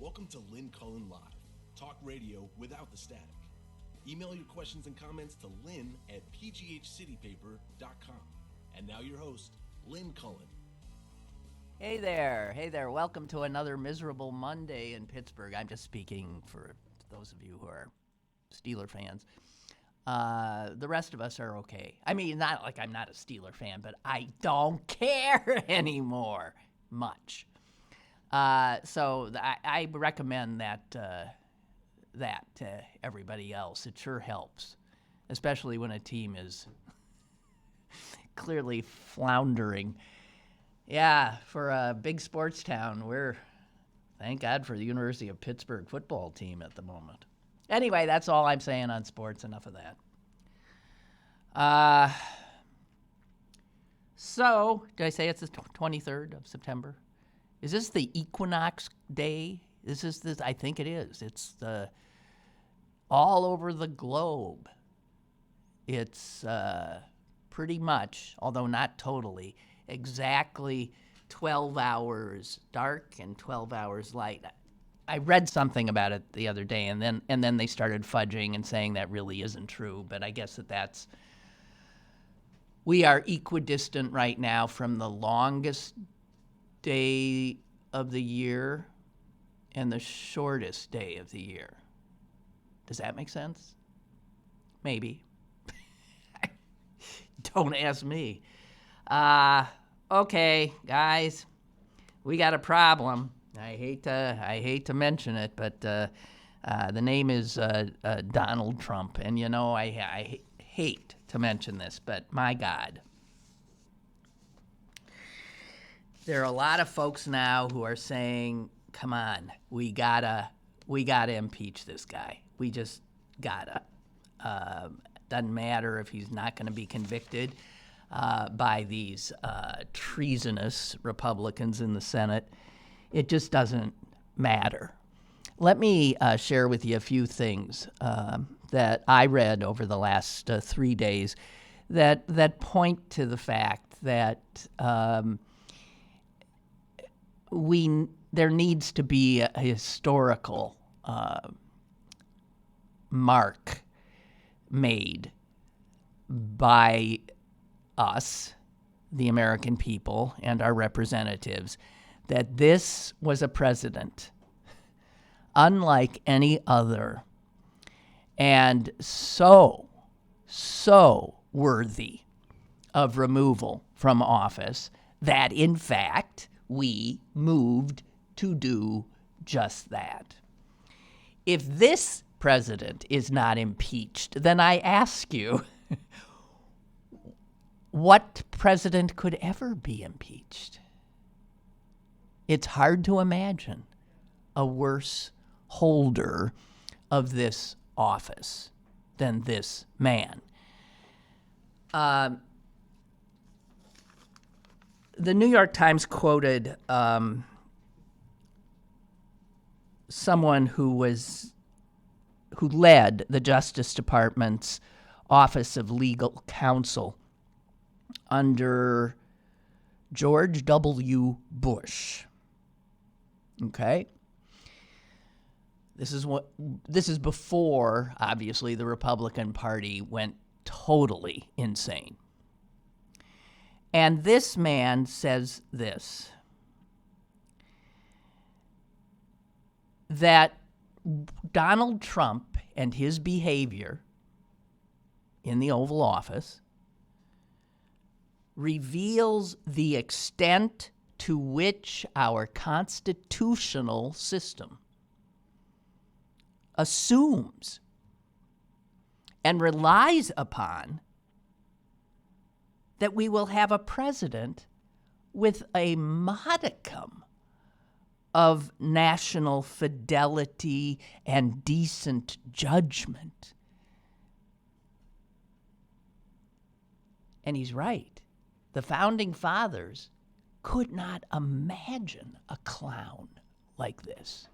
Welcome to Lynn Cullen Live, talk radio without the static. Email your questions and comments to lynn@pghcitypaper.com. And now your host, Lynn Cullen. Hey there. Welcome to another miserable Monday in Pittsburgh. I'm just speaking for those of you who are Steeler fans. The rest of us are okay. I mean, not like I'm not a Steeler fan, but I don't care anymore much. So I recommend that to everybody else. It sure helps, especially when a team is clearly floundering. Yeah, for a big sports town, thank God for the University of Pittsburgh football team at the moment. Anyway, that's all I'm saying on sports. Enough of that. So, did I say it's the 23rd of September? Is this the equinox day? I think it is. It's all over the globe. It's pretty much, although not totally, exactly 12 hours dark and 12 hours light. I read something about it the other day, and then they started fudging and saying that really isn't true. But I guess we are equidistant right now from the longest day of the year and the shortest day of the year. Does that make sense? Maybe. Don't ask me. Okay, guys, we got a problem. I hate to mention it, but the name is Donald Trump, and you know I hate to mention this, but my God, there are a lot of folks now who are saying, "Come on, we gotta impeach this guy. We just gotta." Doesn't matter if he's not going to be convicted by these treasonous Republicans in the Senate. It just doesn't matter. Let me share with you a few things that I read over the last 3 days that point to the fact that there needs to be a historical mark made by us, the American people, and our representatives, that this was a president unlike any other, and so worthy of removal from office that, in fact, we moved to do just that. If this president is not impeached, then I ask you, what president could ever be impeached? It's hard to imagine a worse holder of this office than this man. The New York Times quoted someone who led the Justice Department's Office of Legal Counsel under George W. Bush. Okay? This is before, obviously, the Republican Party went totally insane. And this man says this, that Donald Trump and his behavior in the Oval Office reveals the extent to which our constitutional system assumes and relies upon that we will have a president with a modicum of national fidelity and decent judgment. And he's right. The founding fathers could not imagine a clown like this.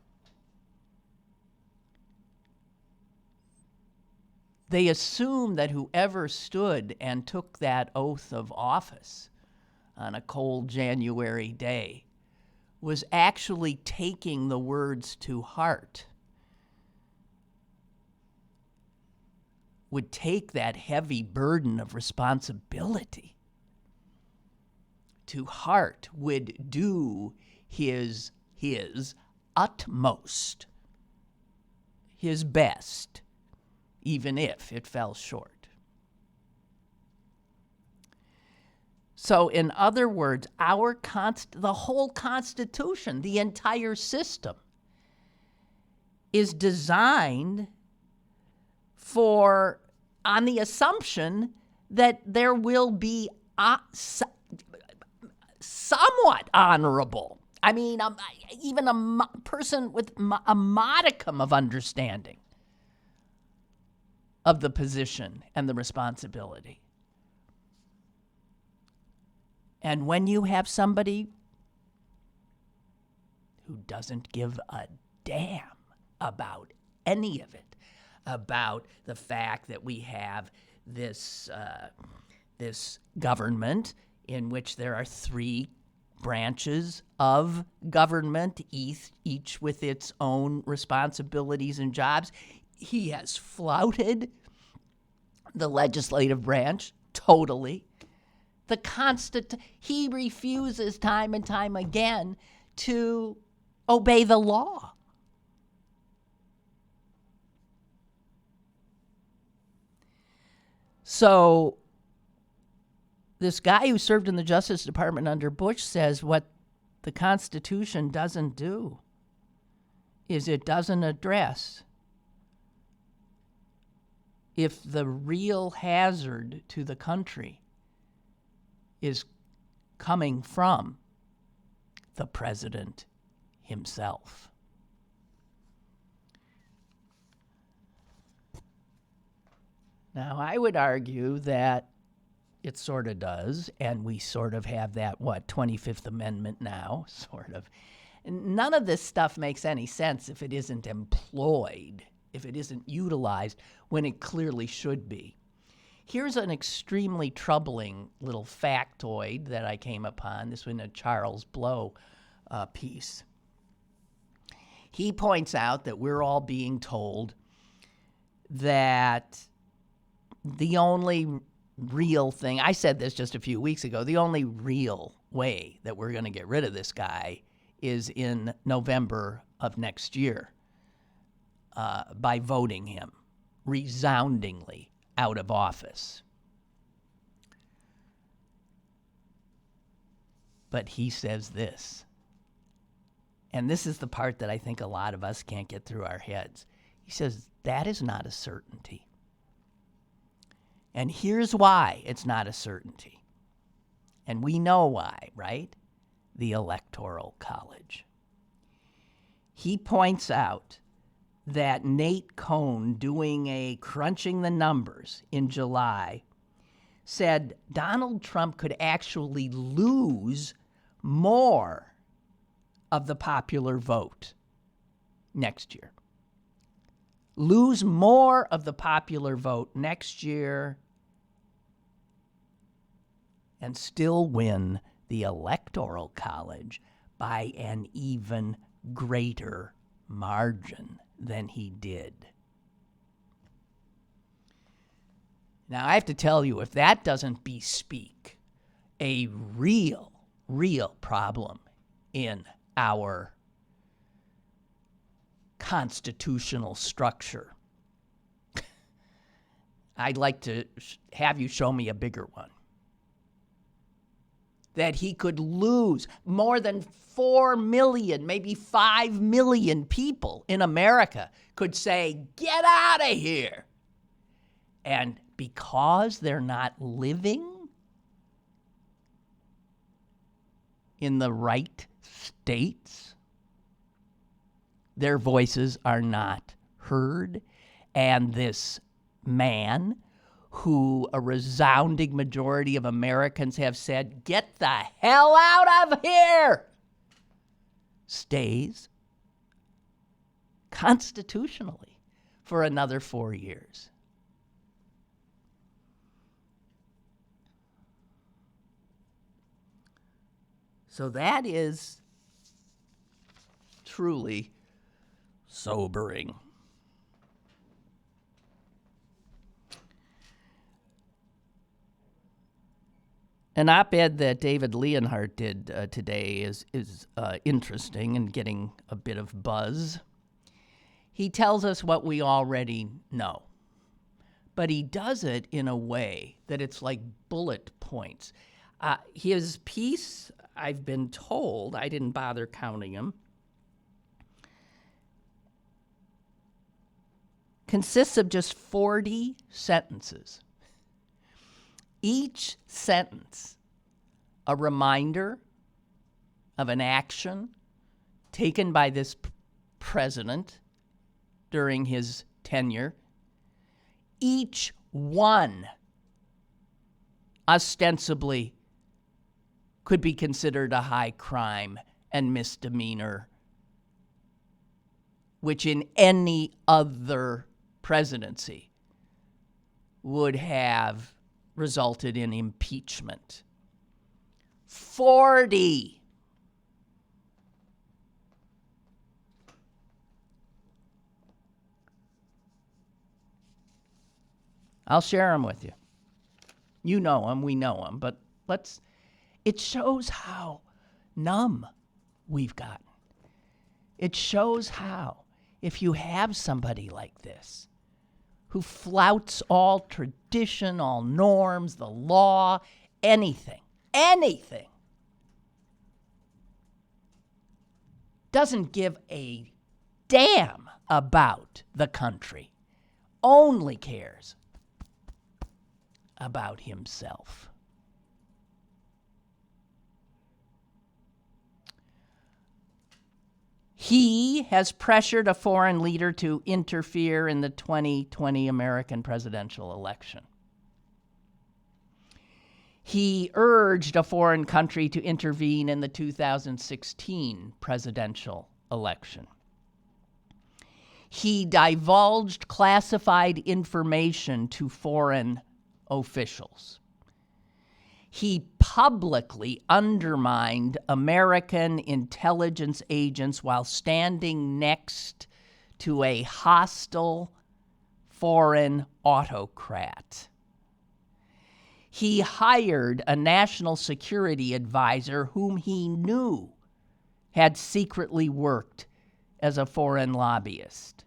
They assumed that whoever stood and took that oath of office on a cold January day was actually taking the words to heart, would take that heavy burden of responsibility to heart, would do his utmost, his best, even if it fell short. So, in other words, the whole Constitution, the entire system, is designed on the assumption that there will be somewhat honorable, even a person with a modicum of understanding of the position and the responsibility. And when you have somebody who doesn't give a damn about any of it, about the fact that we have this government in which there are three branches of government, each with its own responsibilities and jobs, he has flouted the legislative branch totally. He refuses time and time again to obey the law. So this guy who served in the Justice Department under Bush says what the Constitution doesn't do is it doesn't address if the real hazard to the country is coming from the president himself. Now, I would argue that it sort of does, and we sort of have that, 25th Amendment now, sort of. And none of this stuff makes any sense if it isn't employed, if it isn't utilized when it clearly should be. Here's an extremely troubling little factoid that I came upon. This was in a Charles Blow piece. He points out that we're all being told that the only real thing, I said this just a few weeks ago, the only real way that we're going to get rid of this guy is in November of next year by voting him resoundingly out of office. But he says this, and this is the part that I think a lot of us can't get through our heads. He says, that is not a certainty. And here's why it's not a certainty. And we know why, right? The Electoral College. He points out that Nate Cohn, doing a crunching the numbers in July, said Donald Trump could actually lose more of the popular vote next year. Lose more of the popular vote next year and still win the Electoral College by an even greater margin than he did. Now, I have to tell you, if that doesn't bespeak a real problem in our constitutional structure, I'd like to have you show me a bigger one. That he could lose more than 4 million, maybe 5 million people in America could say, get out of here. And because they're not living in the right states, their voices are not heard. And this man, who a resounding majority of Americans have said, get the hell out of here, stays constitutionally for another 4 years. So that is truly sobering. An op-ed that David Leonhardt did today is interesting and getting a bit of buzz. He tells us what we already know, but he does it in a way that it's like bullet points. His piece, I've been told, I didn't bother counting them, consists of just 40 sentences. Each sentence, a reminder of an action taken by this president during his tenure. Each one ostensibly could be considered a high crime and misdemeanor, which in any other presidency would have resulted in impeachment. 40. I'll share them with you. You know them, we know them, but it shows how numb we've gotten. It shows how, if you have somebody like this, who flouts all tradition, all norms, the law, anything, doesn't give a damn about the country, only cares about himself. He has pressured a foreign leader to interfere in the 2020 American presidential election. He urged a foreign country to intervene in the 2016 presidential election. He divulged classified information to foreign officials. He publicly undermined American intelligence agents while standing next to a hostile foreign autocrat. He hired a national security advisor whom he knew had secretly worked as a foreign lobbyist.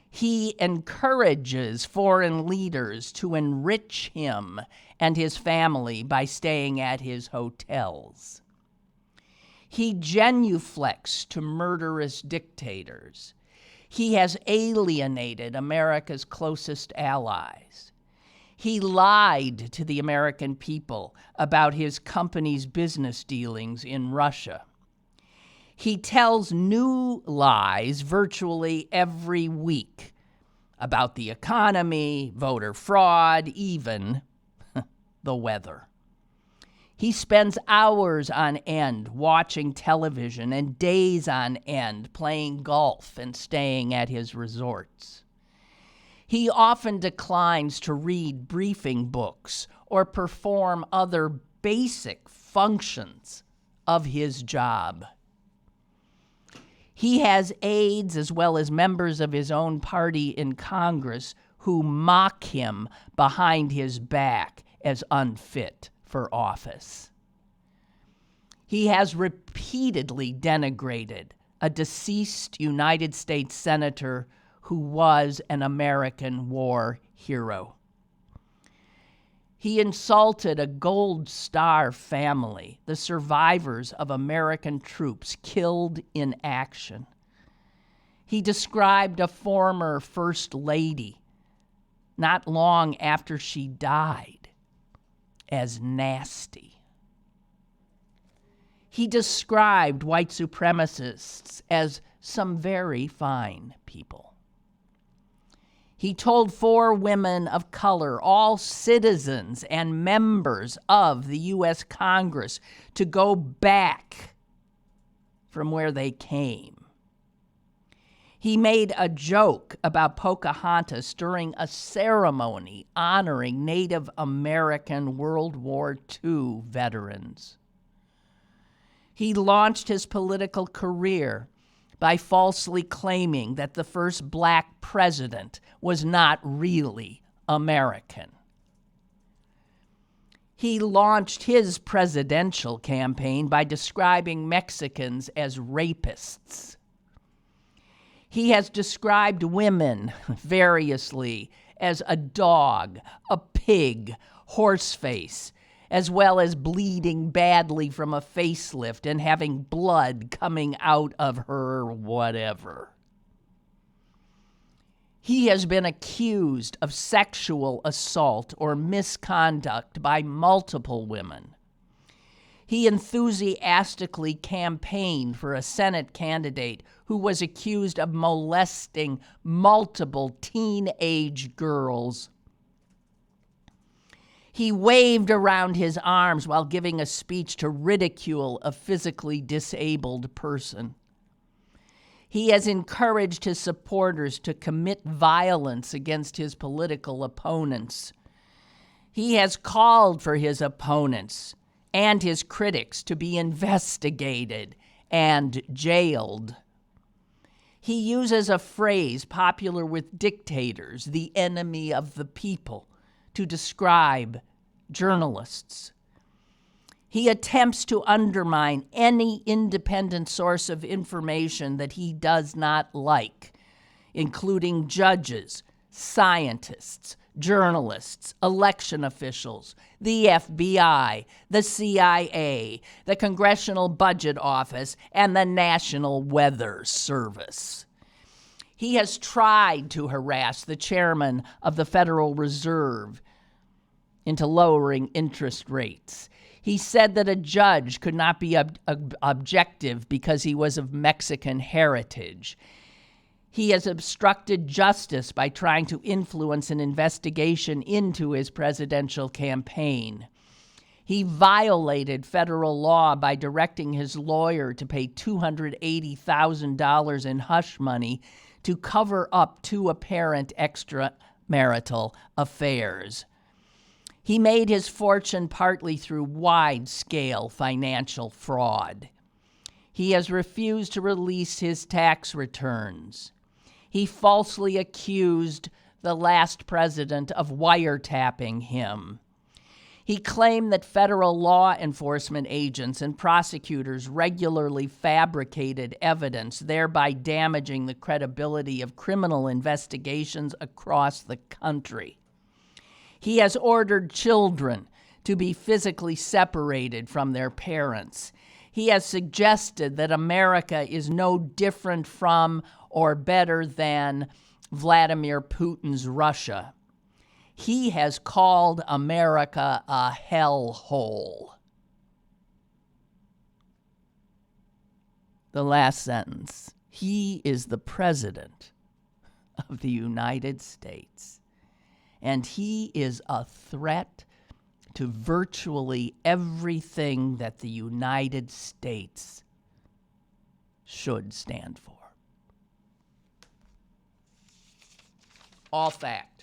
He encourages foreign leaders to enrich him and his family by staying at his hotels. He genuflects to murderous dictators. He has alienated America's closest allies. He lied to the American people about his company's business dealings in Russia. He tells new lies virtually every week about the economy, voter fraud, even the weather. He spends hours on end watching television and days on end playing golf and staying at his resorts. He often declines to read briefing books or perform other basic functions of his job. He has aides as well as members of his own party in Congress who mock him behind his back as unfit for office. He has repeatedly denigrated a deceased United States senator who was an American war hero. He insulted a Gold Star family, the survivors of American troops killed in action. He described a former First Lady, not long after she died, as nasty. He described white supremacists as some very fine people. He told 4 women of color, all citizens and members of the U.S. Congress, to go back from where they came. He made a joke about Pocahontas during a ceremony honoring Native American World War II veterans. He launched his political career by falsely claiming that the first black president was not really American. He launched his presidential campaign by describing Mexicans as rapists. He has described women variously as a dog, a pig, horseface, as well as bleeding badly from a facelift and having blood coming out of her whatever. He has been accused of sexual assault or misconduct by multiple women. He enthusiastically campaigned for a Senate candidate who was accused of molesting multiple teenage girls. He waved around his arms while giving a speech to ridicule a physically disabled person. He has encouraged his supporters to commit violence against his political opponents. He has called for his opponents and his critics to be investigated and jailed. He uses a phrase popular with dictators, the enemy of the people, to describe journalists. He attempts to undermine any independent source of information that he does not like, including judges, scientists, journalists, election officials, the FBI, the CIA, the Congressional Budget Office, and the National Weather Service. He has tried to harass the chairman of the Federal Reserve into lowering interest rates. He said that a judge could not be objective because he was of Mexican heritage. He has obstructed justice by trying to influence an investigation into his presidential campaign. He violated federal law by directing his lawyer to pay $280,000 in hush money to cover up two apparent extramarital affairs. He made his fortune partly through wide-scale financial fraud. He has refused to release his tax returns. He falsely accused the last president of wiretapping him. He claimed that federal law enforcement agents and prosecutors regularly fabricated evidence, thereby damaging the credibility of criminal investigations across the country. He has ordered children to be physically separated from their parents. He has suggested that America is no different from or better than Vladimir Putin's Russia. He has called America a hellhole. The last sentence. He is the President of the United States, and he is a threat to virtually everything that the United States should stand for. All fact.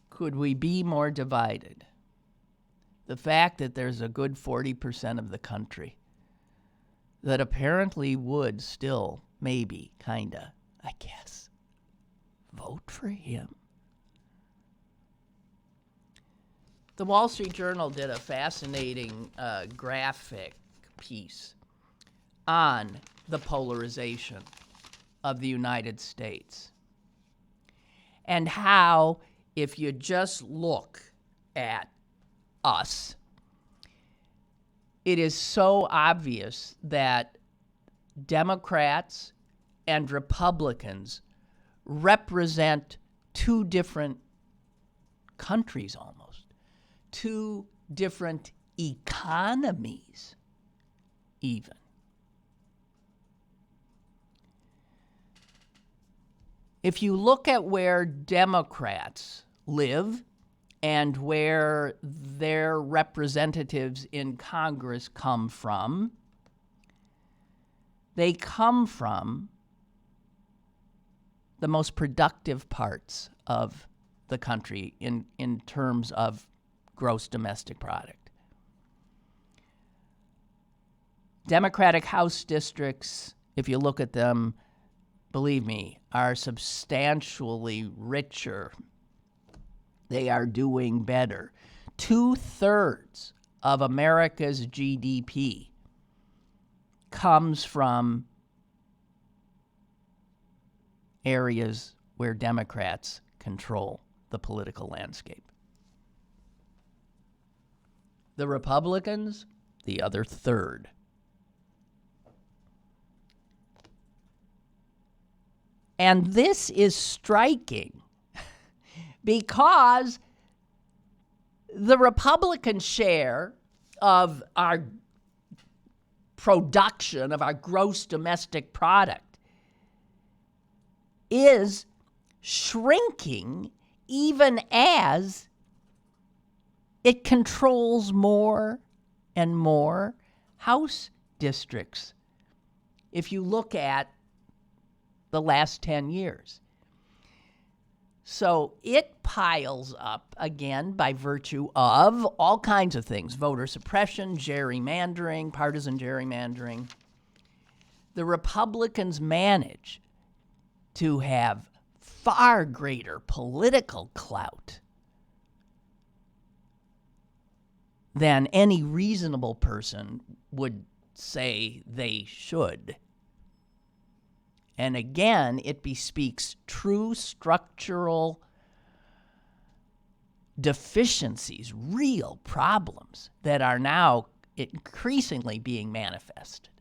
Could we be more divided? The fact that there's a good 40% of the country that apparently would still, maybe, kinda, I guess, vote for him. The Wall Street Journal did a fascinating graphic piece on the polarization of the United States and how, if you just look at us, it is so obvious that Democrats and Republicans represent two different countries almost, two different economies even. If you look at where Democrats live and where their representatives in Congress come from, they come from the most productive parts of the country in terms of gross domestic product. Democratic House districts, if you look at them, believe me, are substantially richer. They are doing better. 2/3 of America's GDP comes from areas where Democrats control the political landscape. The Republicans, the other third. And this is striking because the Republican share of our production, of our gross domestic product, is shrinking even as it controls more and more House districts. If you look at the last 10 years. So it piles up again by virtue of all kinds of things: voter suppression, gerrymandering, partisan gerrymandering. The Republicans manage to have far greater political clout than any reasonable person would say they should. And again, it bespeaks true structural deficiencies, real problems that are now increasingly being manifested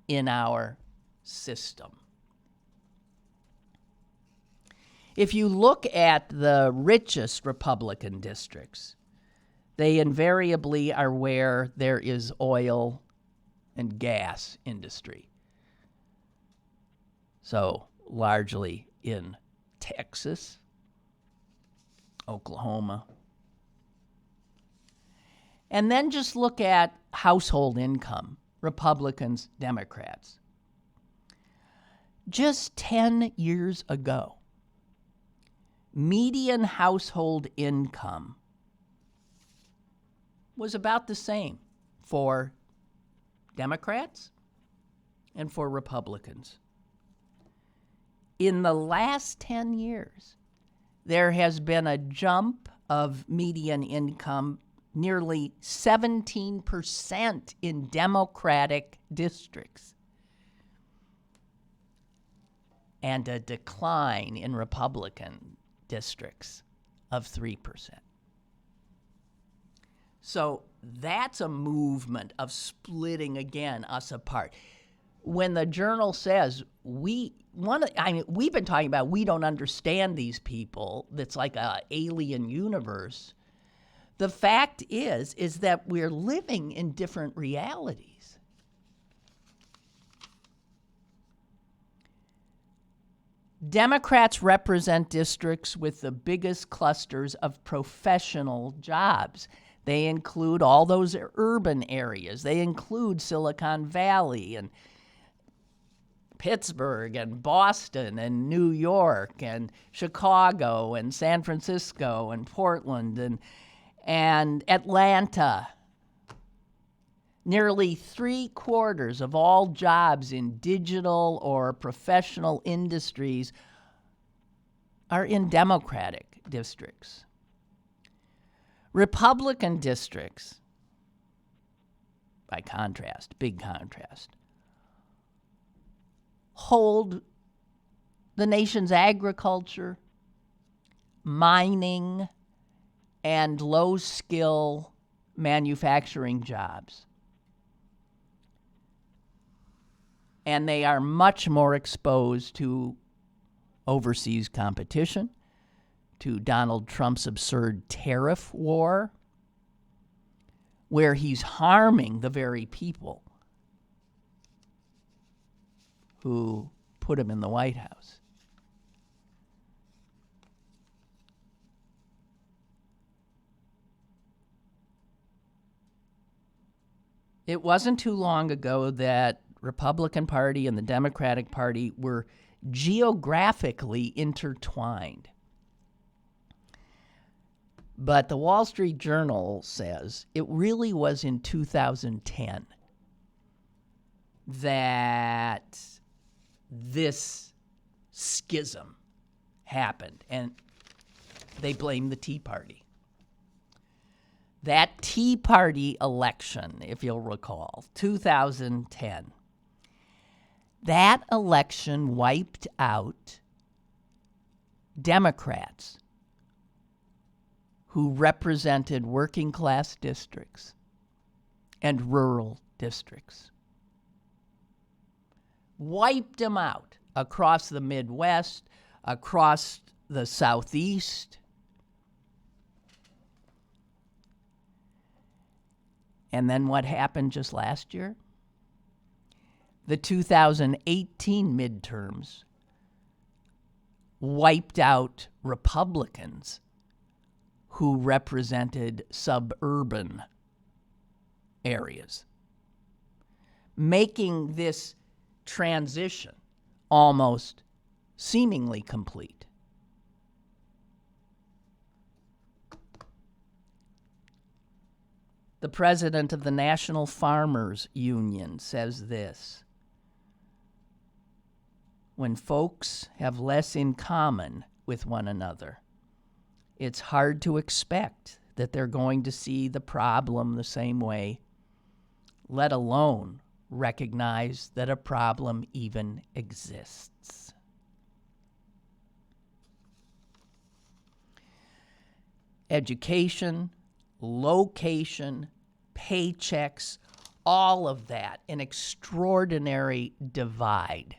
in our system. If you look at the richest Republican districts, they invariably are where there is oil and gas industry. So largely in Texas, Oklahoma. And then just look at household income, Republicans, Democrats. Just 10 years ago, median household income was about the same for Democrats and for Republicans. In the last 10 years, there has been a jump of median income nearly 17% in Democratic districts and a decline in Republican districts of 3%. So that's a movement of splitting again us apart. When the Journal says we've been talking about we don't understand these people, that's like an alien universe. The fact is that we're living in different realities. Democrats represent districts with the biggest clusters of professional jobs. They include all those urban areas. They include Silicon Valley and Pittsburgh and Boston and New York and Chicago and San Francisco and Portland and Atlanta. Nearly 3/4 of all jobs in digital or professional industries are in Democratic districts. Republican districts, by contrast, big contrast, hold the nation's agriculture, mining, and low-skill manufacturing jobs. And they are much more exposed to overseas competition, to Donald Trump's absurd tariff war, where he's harming the very people who put him in the White House. It wasn't too long ago that Republican Party and the Democratic Party were geographically intertwined. But the Wall Street Journal says it really was in 2010 that this schism happened, and they blame the Tea Party. That Tea Party election, if you'll recall, 2010, that election wiped out Democrats who represented working class districts and rural districts. Wiped them out across the Midwest, across the Southeast. And then what happened just last year? The 2018 midterms wiped out Republicans who represented suburban areas, making this transition almost seemingly complete. The president of the National Farmers Union says this: when folks have less in common with one another, it's hard to expect that they're going to see the problem the same way, let alone recognize that a problem even exists. Education, location, paychecks, all of that, an extraordinary divide.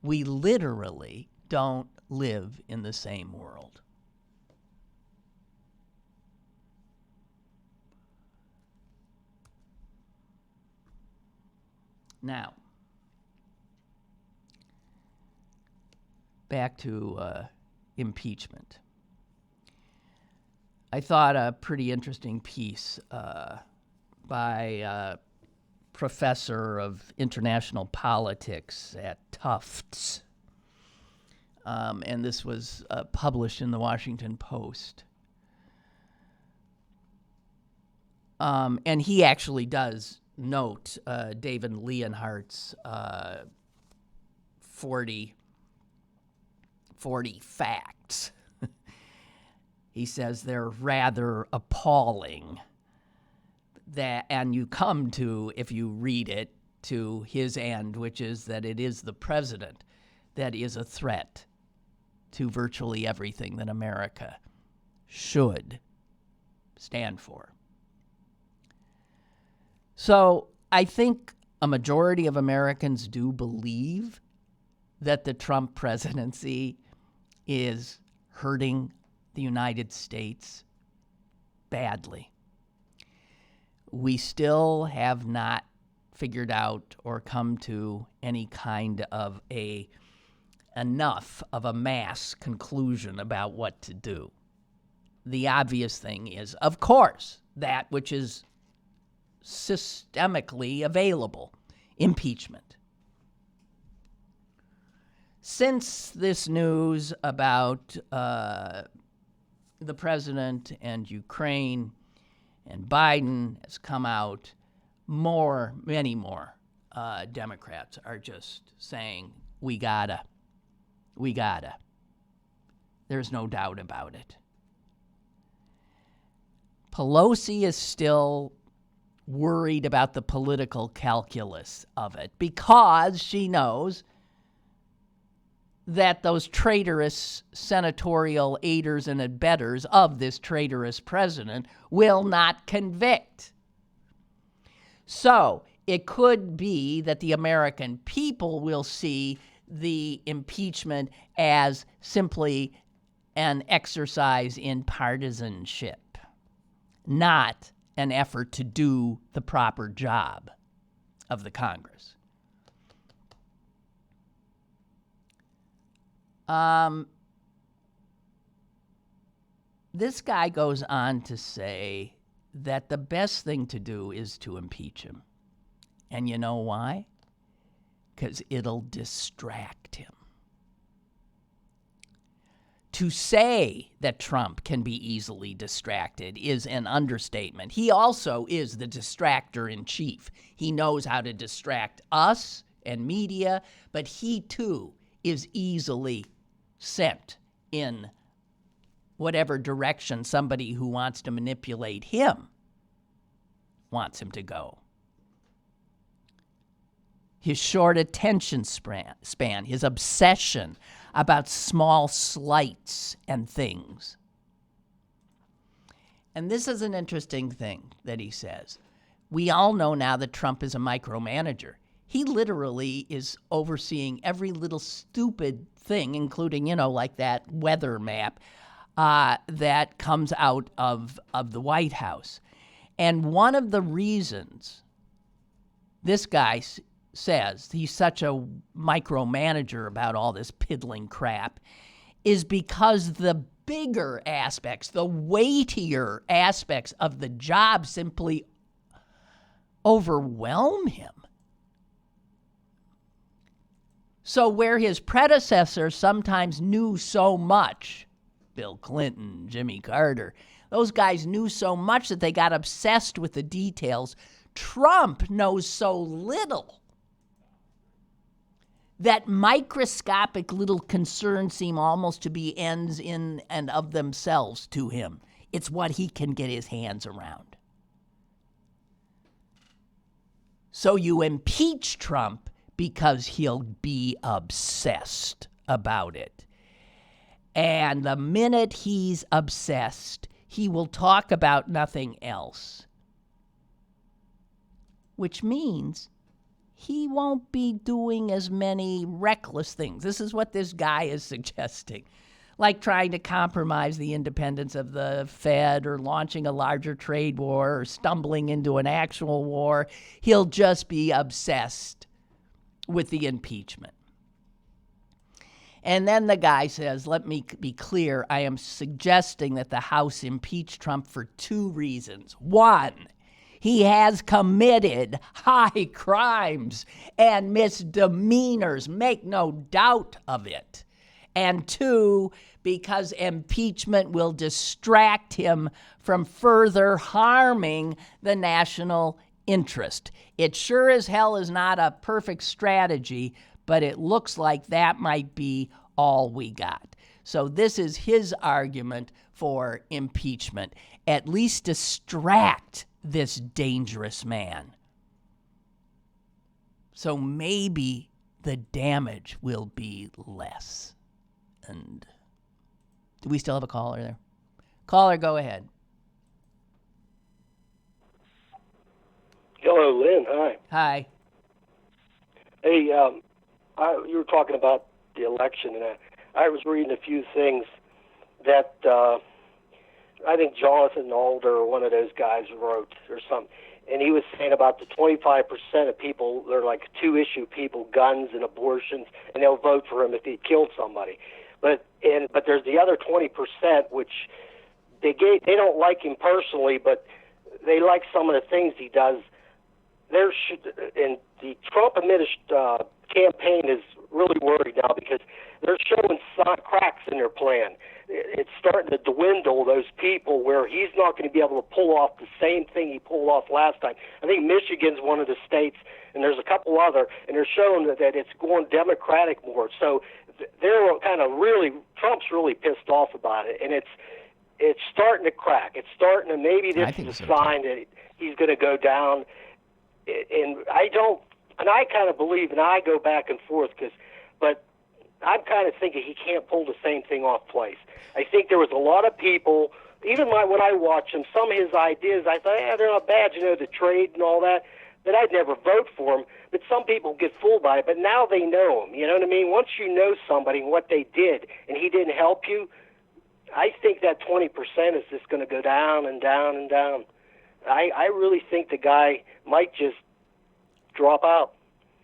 We literally don't live in the same world. Now, back to impeachment. I thought a pretty interesting piece by a professor of international politics at Tufts, and this was published in the Washington Post. And he actually does note David Leonhardt's 40 facts. He says they're rather appalling. And you come to, if you read it, to his end, which is that it is the president that is a threat to virtually everything that America should stand for. So I think a majority of Americans do believe that the Trump presidency is hurting the United States badly. We still have not figured out or come to any kind of enough of a mass conclusion about what to do. The obvious thing is, of course, that which is systemically available, impeachment. Since this news about the president and Ukraine and Biden has come out, many more Democrats are just saying, we gotta. There's no doubt about it. Pelosi is still worried about the political calculus of it because she knows that those traitorous senatorial aiders and abettors of this traitorous president will not convict. So it could be that the American people will see the impeachment as simply an exercise in partisanship, not an effort to do the proper job of the Congress. This guy goes on to say that the best thing to do is to impeach him. And you know why? Because it'll distract him. To say that Trump can be easily distracted is an understatement. He also is the distractor in chief. He knows how to distract us and media, but he too is easily sent in whatever direction somebody who wants to manipulate him wants him to go. His short attention span, his obsession about small slights and things. And this is an interesting thing that he says. We all know now that Trump is a micromanager. He literally is overseeing every little stupid thing, including, like that weather map that comes out of the White House. And one of the reasons this guy says he's such a micromanager about all this piddling crap is because the bigger aspects, the weightier aspects of the job simply overwhelm him. So where his predecessors sometimes knew so much, Bill Clinton, Jimmy Carter, those guys knew so much that they got obsessed with the details. Trump knows so little that microscopic little concerns seem almost to be ends in and of themselves to him. It's what he can get his hands around. So you impeach Trump because he'll be obsessed about it. And the minute he's obsessed, he will talk about nothing else. Which means he won't be doing as many reckless things. This is what this guy is suggesting. Like trying to compromise the independence of the Fed or launching a larger trade war or stumbling into an actual war. He'll just be obsessed with the impeachment. And then the guy says, let me be clear, I am suggesting that the House impeach Trump for two reasons. One, he has committed high crimes and misdemeanors, make no doubt of it. And two, because impeachment will distract him from further harming the national interest. It sure as hell is not a perfect strategy, but it looks like that might be all we got. So this is his argument for impeachment. At least distract this dangerous man. So maybe the damage will be less. And do we still have a caller there? Caller, go ahead. Hello, Lynn. Hi. Hi. Hey, you were talking about the election, and I was reading a few things that I think Jonathan Alder or one of those guys wrote or something, and he was saying about the 25% of people, they're like two-issue people, guns and abortions, and they'll vote for him if he killed somebody. But there's the other 20%, which they don't like him personally, but they like some of the things he does. And the Trump campaign is really worried now because they're showing cracks in their plan. It's starting to dwindle those people where he's not going to be able to pull off the same thing he pulled off last time. I think Michigan's one of the states, and there's a couple other, and they're showing that it's going Democratic more. So they're kind of Trump's really pissed off about it, and it's starting to crack. It's starting to, maybe this is a sign that he's going to go down. And I kind of believe, and I go back and forth, but I'm kind of thinking he can't pull the same thing off twice. I think there was a lot of people, even when I watch him, some of his ideas, I thought, they're not bad, the trade and all that, but I'd never vote for him. But some people get fooled by it, but now they know him, you know what I mean? Once you know somebody and what they did, and he didn't help you, I think that 20% is just going to go down and down and down. I really think the guy might just drop out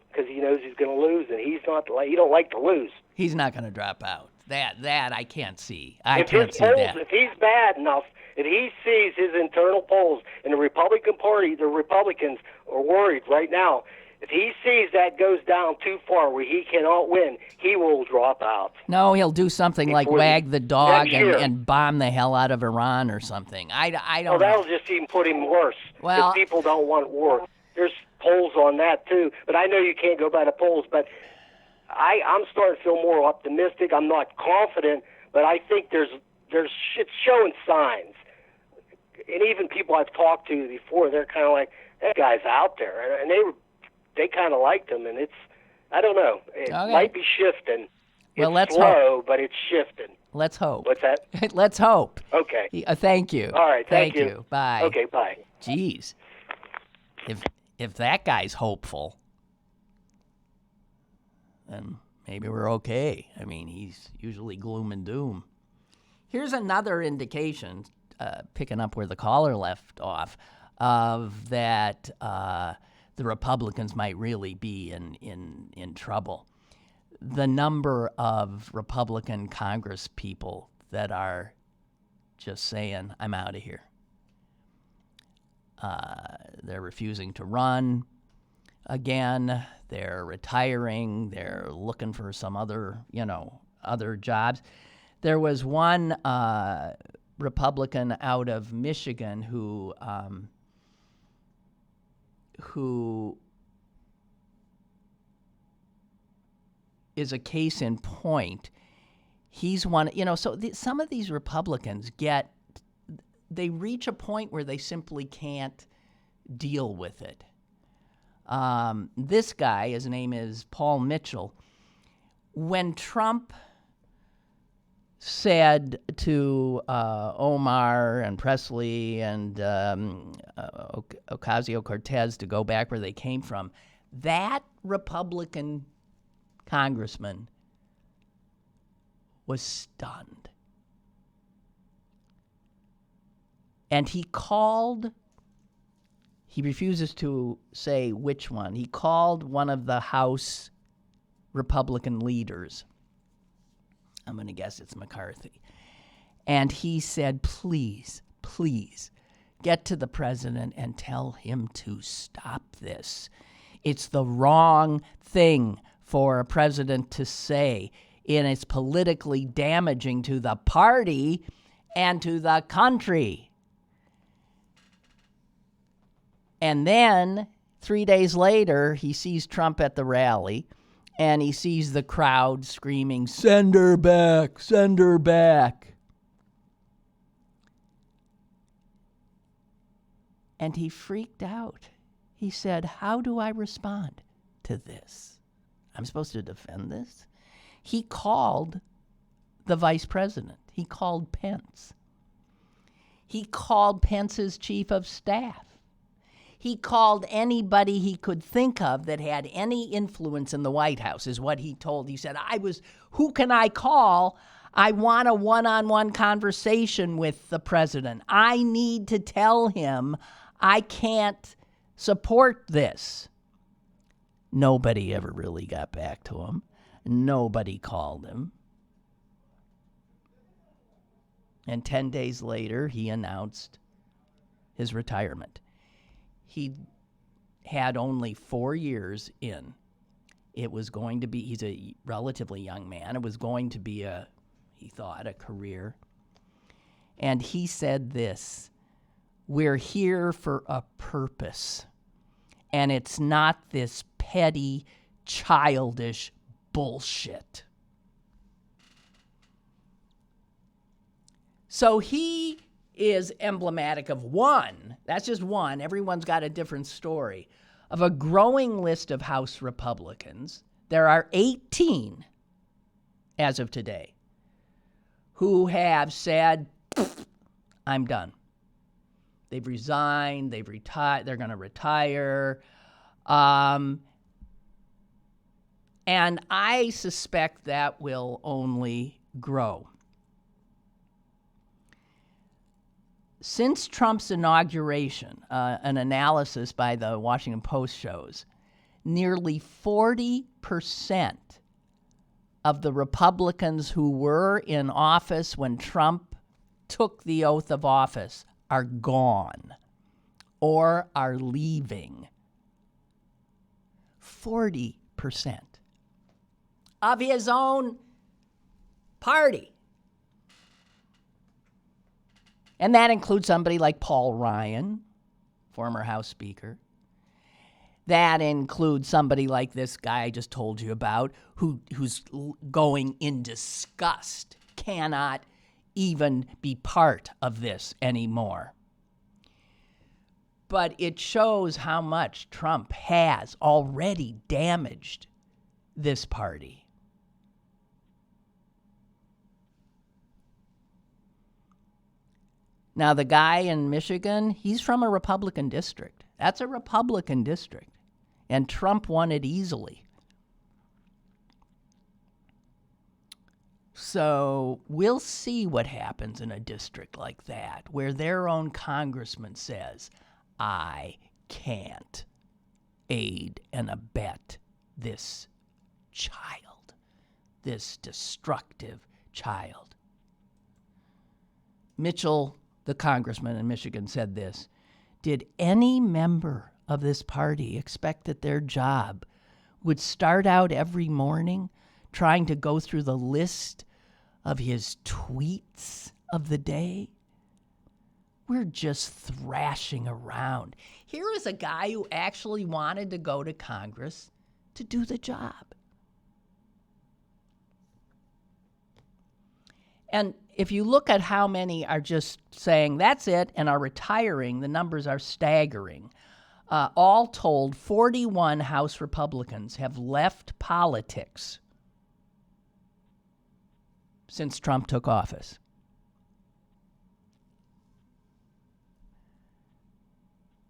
because he knows he's going to lose, and he don't like to lose. He's not going to drop out. That I can't see. If he's bad enough, If he sees his internal polls in the Republican Party, the Republicans are worried right now. If he sees that goes down too far where he cannot win, he will drop out. No, he'll do something like wag the dog and bomb the hell out of Iran or something. I don't know. That'll just even put him worse. Well, because people don't want war. There's polls on that too, but I know you can't go by the polls. But I'm starting to feel more optimistic. I'm not confident, but I think there's it's showing signs. And even people I've talked to before, they're kind of like, that guy's out there, and they kind of liked him, and I don't know. It might be shifting. Well, it's slow, but it's shifting. Let's hope. What's that? Let's hope. Okay. Thank you. All right. Thank you. Bye. Okay. Bye. Jeez. If that guy's hopeful, then maybe we're okay. I mean, he's usually gloom and doom. Here's another indication, picking up where the caller left off, of that the Republicans might really be in trouble. The number of Republican Congress people that are just saying, I'm out of here. They're refusing to run again. They're retiring. They're looking for some other jobs. There was one Republican out of Michigan who is a case in point. He's one, some of these Republicans they reach a point where they simply can't deal with it. This guy, his name is Paul Mitchell. When Trump said to Omar and Presley and Ocasio-Cortez to go back where they came from, that Republican congressman was stunned. And he refuses to say which one. He called one of the House Republican leaders. I'm going to guess it's McCarthy. And he said, please, get to the president and tell him to stop this. It's the wrong thing for a president to say, and it's politically damaging to the party and to the country. And then 3 days later, he sees Trump at the rally, and he sees the crowd screaming, send her back, send her back. And he freaked out. He said, how do I respond to this? I'm supposed to defend this? He called the vice president. He called Pence. He called Pence's chief of staff. He called anybody he could think of that had any influence in the White House, is what he told. He said, who can I call? I want a one-on-one conversation with the president. I need to tell him I can't support this. Nobody ever really got back to him. Nobody called him. And 10 days later, he announced his retirement. He had only 4 years in. It was going to be, he's a relatively young man. It was going to be he thought, a career. And he said this, we're here for a purpose. And it's not this petty, childish bullshit. So he is emblematic of one, that's just one, everyone's got a different story, of a growing list of House Republicans. There are 18, as of today, who have said, I'm done. They've resigned, they've retired, they're going to retire. And I suspect that will only grow. Since Trump's inauguration, an analysis by the Washington Post shows, nearly 40% of the Republicans who were in office when Trump took the oath of office are gone or are leaving. 40% of his own party. And that includes somebody like Paul Ryan, former House Speaker. That includes somebody like this guy I just told you about, who's going in disgust, cannot even be part of this anymore. But it shows how much Trump has already damaged this party. Now, the guy in Michigan, he's from a Republican district. That's a Republican district. And Trump won it easily. So we'll see what happens in a district like that, where their own congressman says, I can't aid and abet this child, this destructive child. Mitchell, the congressman in Michigan, said this: did any member of this party expect that their job would start out every morning trying to go through the list of his tweets of the day? We're just thrashing around. Here is a guy who actually wanted to go to Congress to do the job. And if you look at how many are just saying that's it and are retiring, the numbers are staggering. All told, 41 House Republicans have left politics since Trump took office.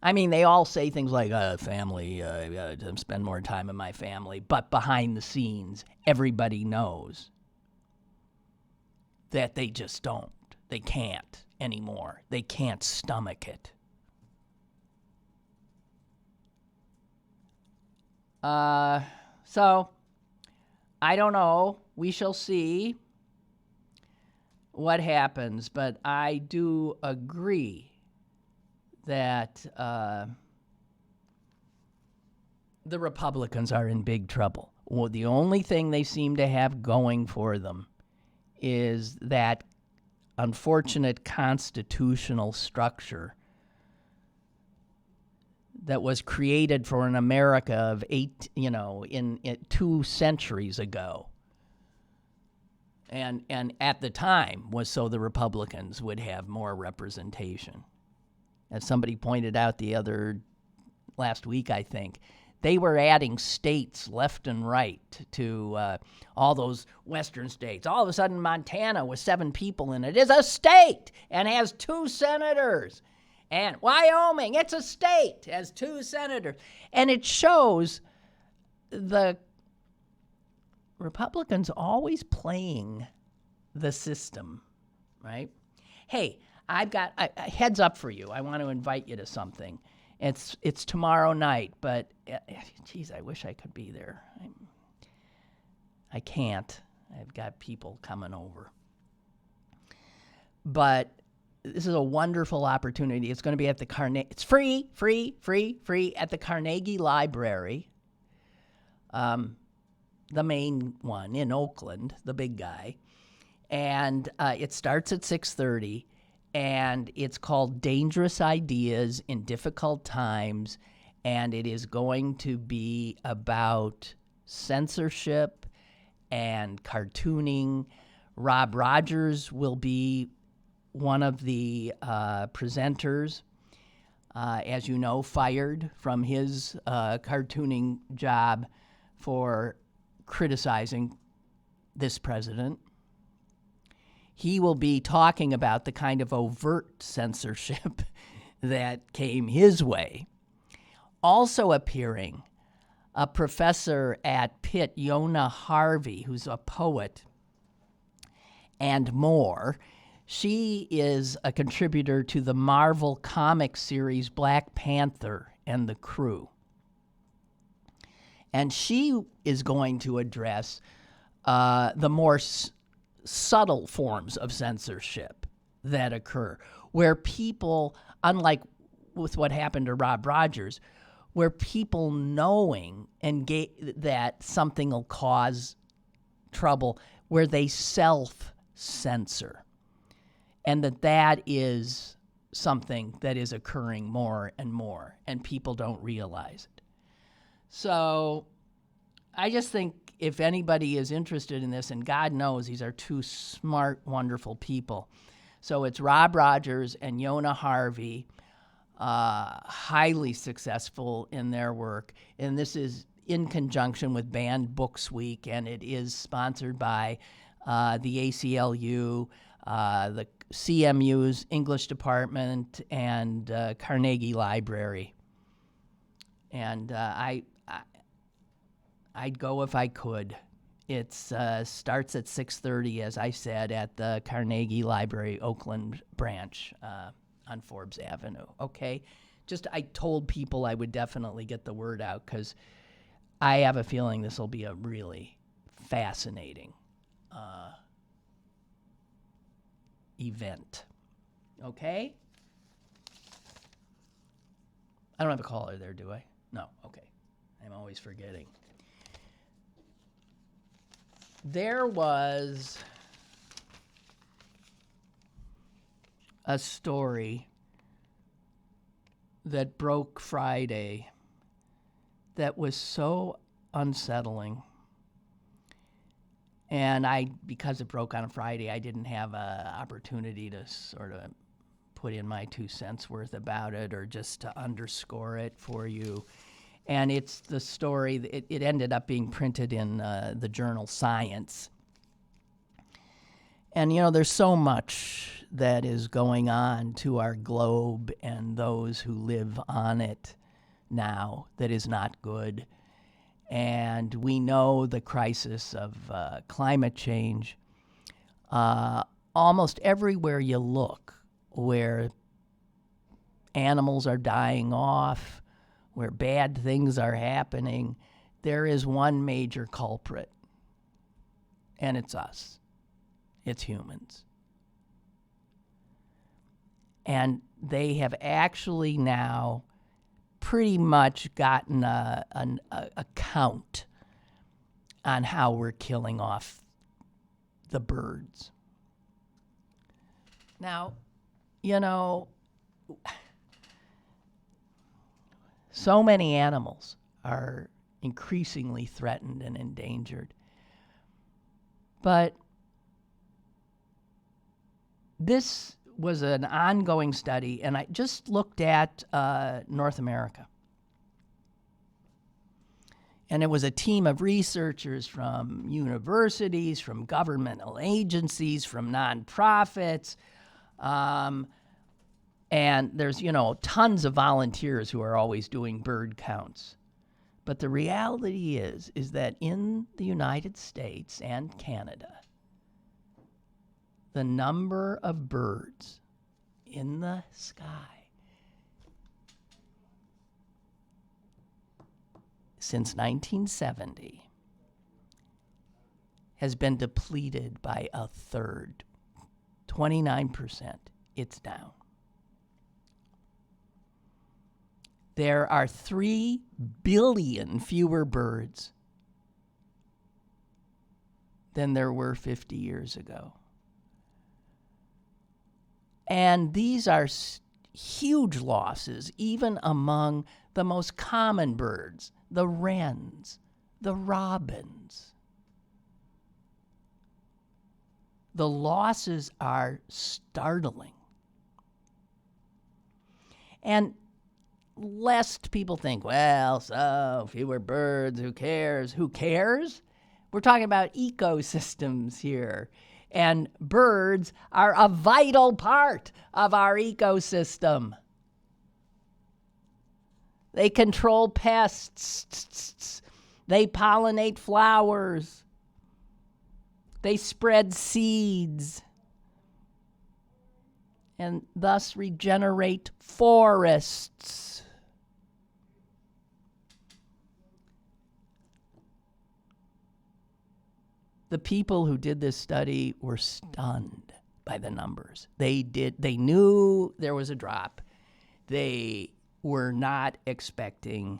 I mean, they all say things like, family, I gotta spend more time with my family. But behind the scenes, everybody knows that they just don't. They can't anymore. They can't stomach it. So, I don't know. We shall see what happens. But I do agree that the Republicans are in big trouble. Well, the only thing they seem to have going for them is that unfortunate constitutional structure that was created for an America of in 2 centuries ago. And at the time was so the Republicans would have more representation. As somebody pointed out last week, I think, they were adding states left and right to all those western states. All of a sudden, Montana with 7 people in it is a state and has 2 senators. And Wyoming, it's a state, has 2 senators. And it shows the Republicans always playing the system, right? Hey, I've got a heads up for you. I want to invite you to something. It's tomorrow night, but geez, I wish I could be there. I can't. I've got people coming over. But this is a wonderful opportunity. It's going to be at the It's free at the Carnegie Library, the main one in Oakland, the big guy. And it starts at 6:30. And it's called Dangerous Ideas in Difficult Times, and it is going to be about censorship and cartooning. Rob Rogers will be one of the presenters, as you know, fired from his cartooning job for criticizing this president. He will be talking about the kind of overt censorship that came his way. Also appearing, a professor at Pitt, Yona Harvey, who's a poet, and more. She is a contributor to the Marvel comic series Black Panther and the Crew. And she is going to address the more subtle forms of censorship that occur, where people, unlike with what happened to Rob Rogers, where people knowing that something will cause trouble, where they self-censor, and that is something that is occurring more and more, and people don't realize it. So I just think if anybody is interested in this, and God knows these are two smart, wonderful people. So it's Rob Rogers and Yona Harvey, highly successful in their work. And this is in conjunction with Banned Books Week, and it is sponsored by the ACLU, the CMU's English Department, and Carnegie Library. And I'd go if I could. It starts at 6:30, as I said, at the Carnegie Library Oakland branch on Forbes Avenue. Okay? I told people I would definitely get the word out because I have a feeling this will be a really fascinating event. Okay? I don't have a caller there, do I? No. Okay. I'm always forgetting. There was a story that broke Friday that was so unsettling. And because it broke on a Friday, I didn't have an opportunity to sort of put in my 2 cents worth about it or just to underscore it for you. And it's the story, it ended up being printed in the journal Science. And, there's so much that is going on to our globe and those who live on it now that is not good. And we know the crisis of climate change. Almost everywhere you look, where animals are dying off, where bad things are happening, there is one major culprit, and it's us. It's humans. And they have actually now pretty much gotten a count on how we're killing off the birds. Now, so many animals are increasingly threatened and endangered. But this was an ongoing study, and I just looked at North America. And it was a team of researchers from universities, from governmental agencies, from nonprofits, and there's, tons of volunteers who are always doing bird counts. But the reality is that in the United States and Canada, the number of birds in the sky since 1970 has been depleted by a third. 29%. It's down. There are 3 billion fewer birds than there were 50 years ago. And these are huge losses, even among the most common birds, the wrens, the robins. The losses are startling. And lest people think, well, so fewer birds, who cares? Who cares? We're talking about ecosystems here. And birds are a vital part of our ecosystem. They control pests. They pollinate flowers. They spread seeds. And thus regenerate forests. The people who did this study were stunned by the numbers. They knew there was a drop. They were not expecting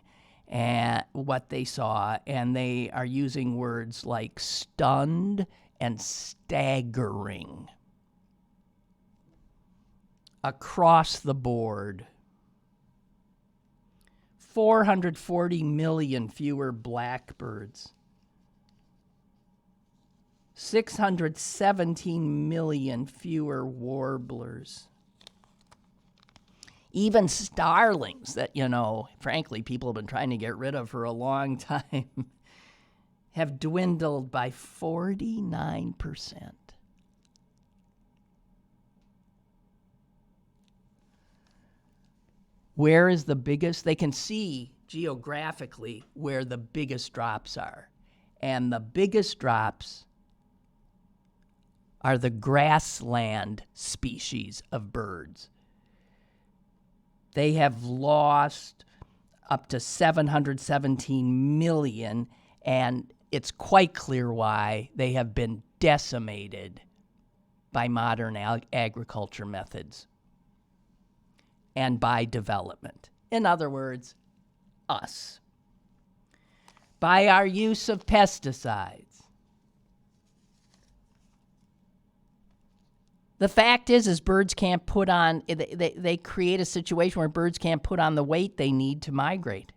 what they saw, and they are using words like stunned and staggering across the board. 440 million fewer blackbirds. 617 million fewer warblers. Even starlings that, frankly, people have been trying to get rid of for a long time have dwindled by 49%. Where is the biggest? They can see geographically where the biggest drops are. And the biggest drops are the grassland species of birds. They have lost up to 717 million, and it's quite clear why. They have been decimated by modern agriculture methods and by development. In other words, us. By our use of pesticides. The fact is birds can't put on, they create a situation where birds can't put on the weight they need to migrate.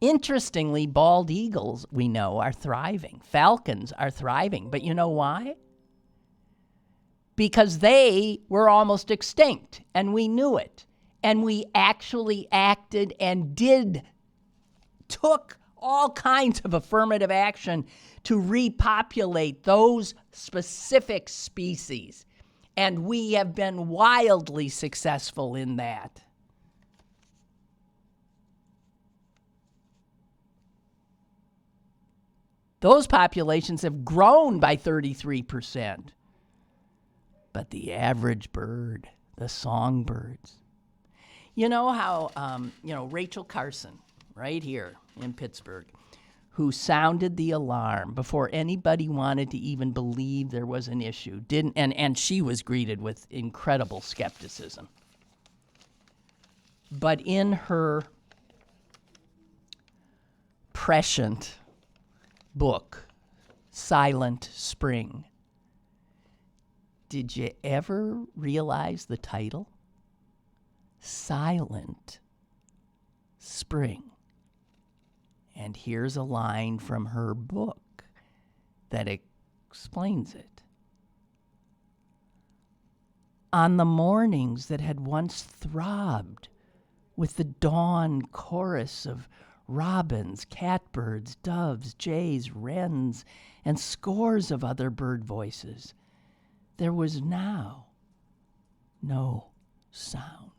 Interestingly, bald eagles, we know, are thriving. Falcons are thriving. But you know why? Because they were almost extinct, and we knew it. And we actually acted and took all kinds of affirmative action to repopulate those specific species. And we have been wildly successful in that. Those populations have grown by 33%. But the average bird, the songbirds. You know how, Rachel Carson, right here in Pittsburgh, who sounded the alarm before anybody wanted to even believe there was an issue, and she was greeted with incredible skepticism. But in her prescient book, Silent Spring, did you ever realize the title? Silent Spring. And here's a line from her book that explains it. On the mornings that had once throbbed with the dawn chorus of robins, catbirds, doves, jays, wrens, and scores of other bird voices, there was now no sound.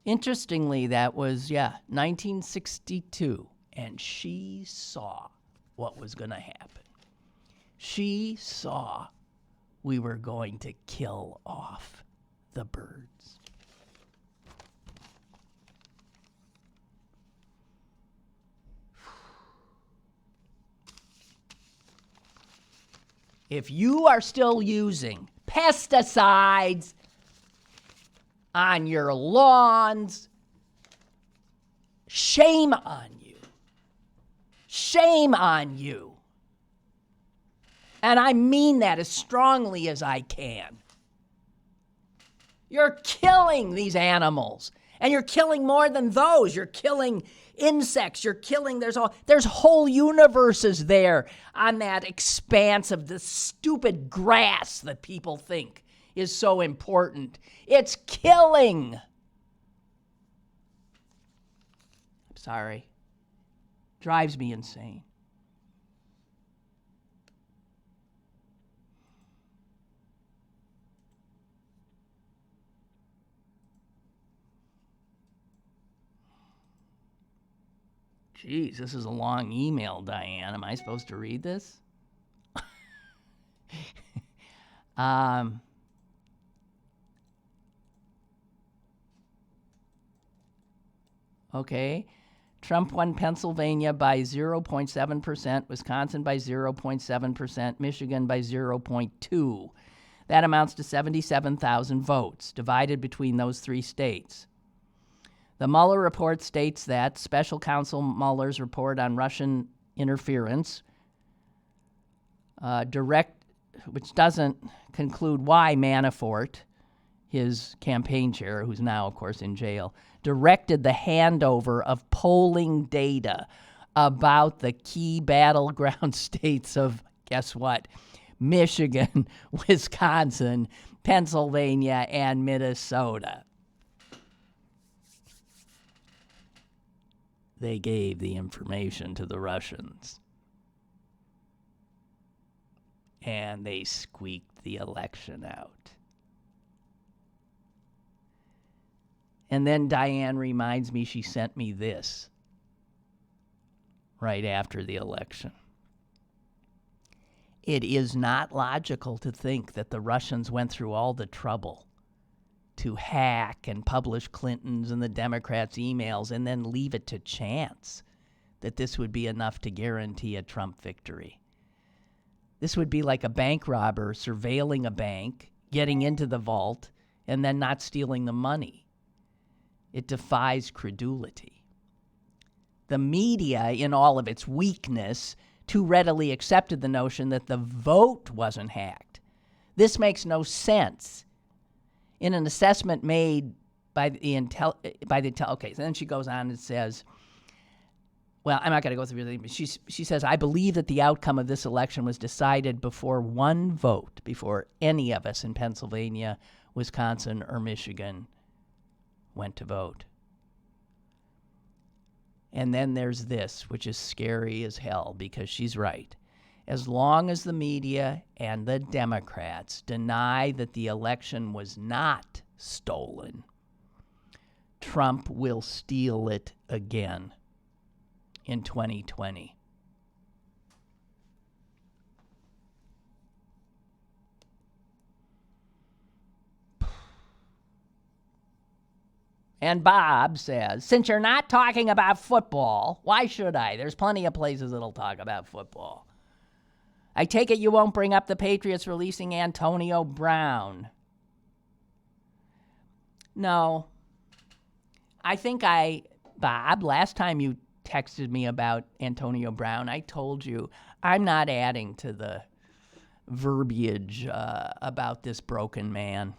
Interestingly, that was, 1962, and she saw what was going to happen. She saw we were going to kill off the birds. If you are still using pesticides on your lawns, shame on you. Shame on you. And I mean that as strongly as I can. You're killing these animals. And you're killing more than those. You're killing insects. You're killing, there's whole universes there on that expanse of the stupid grass that people think is so important. It's killing. I'm sorry. Drives me insane. Geez, this is a long email, Diane. Am I supposed to read this? Okay. Trump won Pennsylvania by 0.7%, Wisconsin by 0.7%, Michigan by 0.2%. That amounts to 77,000 votes divided between those three states. The Mueller report states that Special Counsel Mueller's report on Russian interference, which doesn't conclude why Manafort, his campaign chair, who's now, of course, in jail, directed the handover of polling data about the key battleground states of, guess what, Michigan, Wisconsin, Pennsylvania, and Minnesota. They gave the information to the Russians. And they squeaked the election out. And then Diane reminds me she sent me this right after the election. It is not logical to think that the Russians went through all the trouble to hack and publish Clinton's and the Democrats' emails and then leave it to chance that this would be enough to guarantee a Trump victory. This would be like a bank robber surveilling a bank, getting into the vault, and then not stealing the money. It defies credulity. The media, in all of its weakness, too readily accepted the notion that the vote wasn't hacked. This makes no sense. In an assessment made by okay, so then she goes on and says, well, I'm not going to go through everything, but she says, I believe that the outcome of this election was decided before one vote, before any of us in Pennsylvania, Wisconsin, or Michigan went to vote. And then there's this, which is scary as hell, because she's right. As long as the media and the Democrats deny that the election was not stolen, Trump will steal it again in 2020. And Bob says, since you're not talking about football, why should I? There's plenty of places that'll talk about football. I take it you won't bring up the Patriots releasing Antonio Brown. No. I think Bob, last time you texted me about Antonio Brown, I told you I'm not adding to the verbiage about this broken man.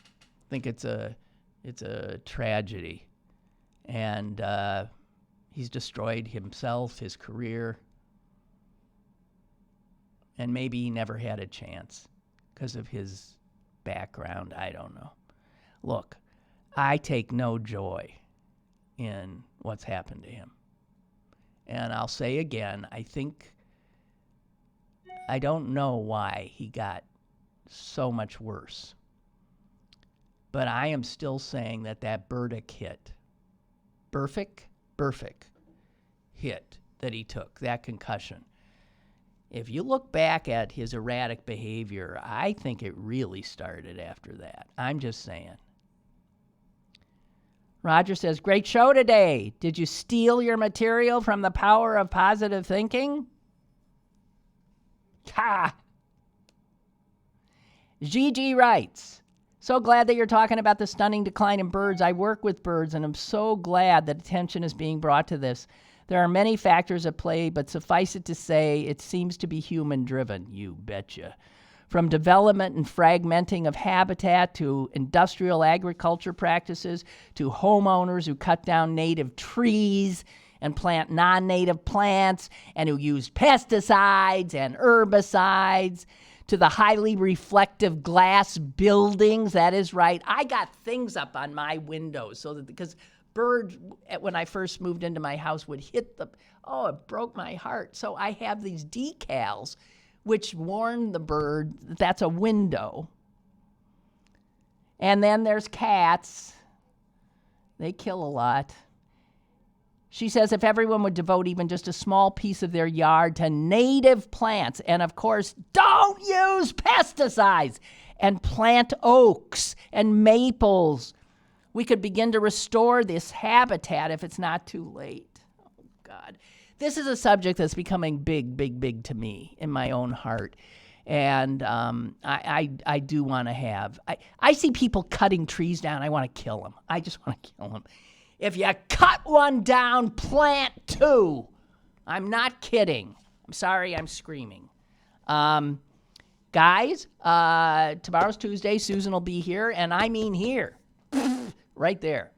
I think it's a tragedy. And he's destroyed himself, his career. And maybe he never had a chance because of his background. I don't know. Look, I take no joy in what's happened to him. And I'll say again, I don't know why he got so much worse. But I am still saying that Burdick hit, Burfict hit that he took, that concussion. If you look back at his erratic behavior, I think it really started after that. I'm just saying. Roger says, great show today. Did you steal your material from the power of positive thinking? Ha! Gigi writes, so glad that you're talking about the stunning decline in birds. I work with birds, and I'm so glad that attention is being brought to this. There are many factors at play, but suffice it to say, it seems to be human-driven. You betcha. From development and fragmenting of habitat to industrial agriculture practices to homeowners who cut down native trees and plant non-native plants and who use pesticides and herbicides to the highly reflective glass buildings. That is right. I got things up on my windows so that because birds, when I first moved into my house, would hit it broke my heart. So I have these decals which warn the bird that that's a window. And then there's cats. They kill a lot. She says if everyone would devote even just a small piece of their yard to native plants, and of course, don't use pesticides, and plant oaks and maples, We could begin to restore this habitat if it's not too late. Oh, God. This is a subject that's becoming big, big, big to me in my own heart. And I do want to have... I see people cutting trees down. I want to kill them. I just want to kill them. If you cut one down, plant two. I'm not kidding. I'm sorry I'm screaming. Guys, tomorrow's Tuesday. Susan will be here, and I mean here. Right there.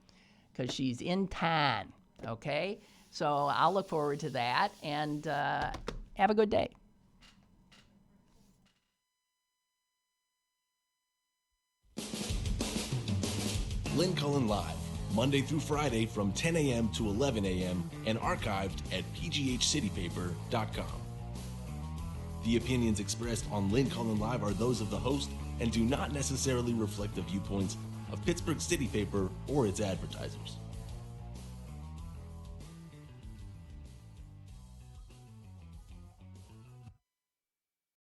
Because she's in town. Okay? So I'll look forward to that, and have a good day. Lynn Cullen Live, Monday through Friday from 10 a.m. to 11 a.m. and archived at pghcitypaper.com. The opinions expressed on Lynn Cullen Live are those of the host and do not necessarily reflect the viewpoints of Pittsburgh City Paper or its advertisers.